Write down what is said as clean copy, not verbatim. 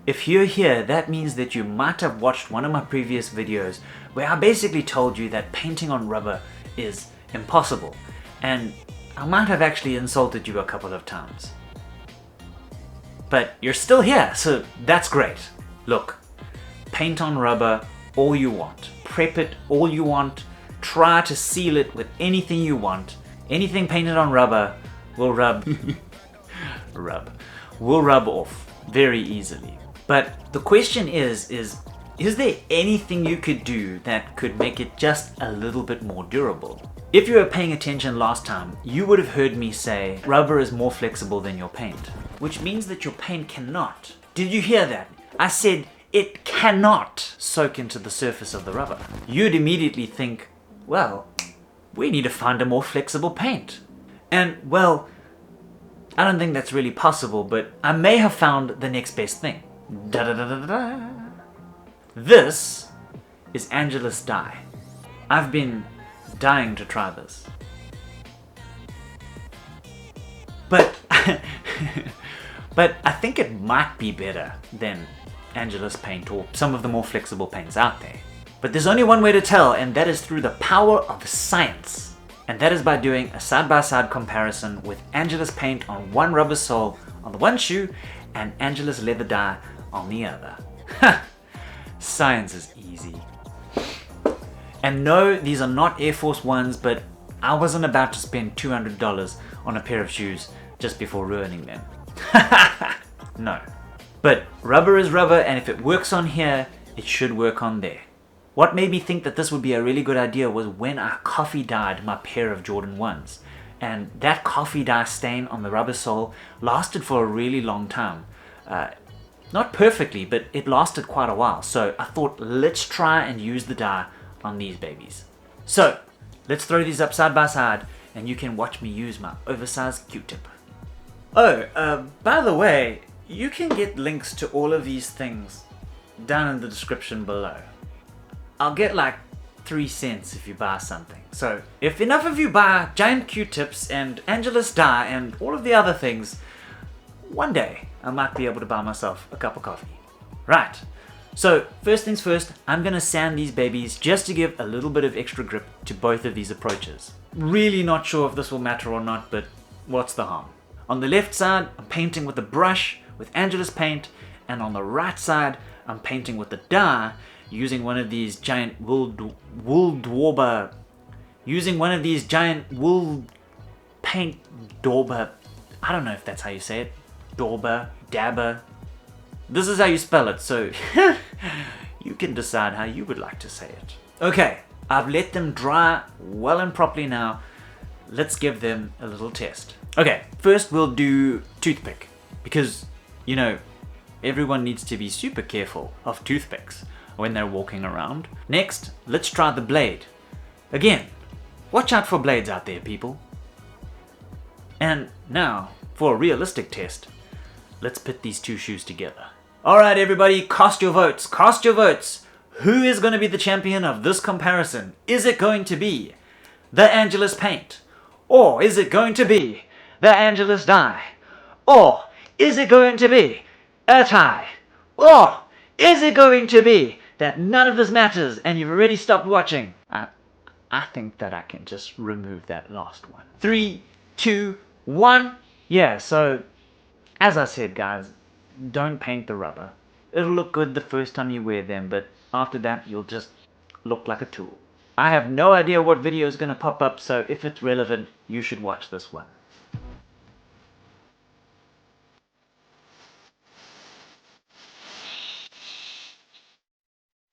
If you're here, that means that you might have watched one of my previous videos where I basically told you that painting on rubber is impossible, and I might have actually insulted you a couple of times. But you're still here, so that's great. Look, paint on rubber all you want, prep it all you want, try to seal it with anything you want. Anything painted on rubber will rub off very easily. But the question is there anything you could do that could make it just a little bit more durable? If you were paying attention last time, you would have heard me say rubber is more flexible than your paint, which means that your paint cannot. Did you hear that? I said it cannot soak into the surface of the rubber. You'd immediately think, well, we need to find a more flexible paint. And well, I don't think that's really possible, but I may have found the next best thing. Da da da da da. This is Angelus dye. I've been dying to try this. But I think it might be better than Angelus paint or some of the more flexible paints out there. But there's only one way to tell, and that is through the power of science. And that is by doing a side-by-side comparison with Angelus paint on one rubber sole on the one shoe and Angelus leather dye on the other. Science is easy. And no, these are not Air Force Ones, but I wasn't about to spend $200 on a pair of shoes just before ruining them. No. But rubber is rubber, and if it works on here, it should work on there. What made me think that this would be a really good idea was when I coffee dyed my pair of Jordan 1s. And that coffee dye stain on the rubber sole lasted for a really long time. Not perfectly, but it lasted quite a while. So I thought, let's try and use the dye on these babies. So let's throw these up side by side and you can watch me use my oversized Q-tip. Oh, by the way, you can get links to all of these things down in the description below. I'll get like 3 cents if you buy something. So if enough of you buy giant Q-tips and Angelus dye and all of the other things, one day I might be able to buy myself a cup of coffee. Right, so first things first, I'm gonna sand these babies just to give a little bit of extra grip to both of these approaches. Really not sure if this will matter or not, but what's the harm? On the left side, I'm painting with a brush with Angelus paint, and on the right side, I'm painting with the dye using one of these giant wool paint dauber. I don't know if that's how you say it. Dabber. This is how you spell it, so you can decide how you would like to say it. Okay, I've let them dry well and properly now. Let's give them a little test. Okay, first we'll do toothpick, because, you know, everyone needs to be super careful of toothpicks when they're walking around. Next, let's try the blade. Again, watch out for blades out there, people. And now, for a realistic test, let's put these two shoes together. Alright everybody, cast your votes, cast your votes. Who is going to be the champion of this comparison? Is it going to be the Angelus paint? Or is it going to be the Angelus dye? Or is it going to be a tie? Or is it going to be that none of this matters and you've already stopped watching? I think that I can just remove that last one. 3, 2, 1. Yeah, so as I said, guys, don't paint the rubber. It'll look good the first time you wear them, but after that you'll just look like a tool. I have no idea what video is going to pop up, so if it's relevant, you should watch this one.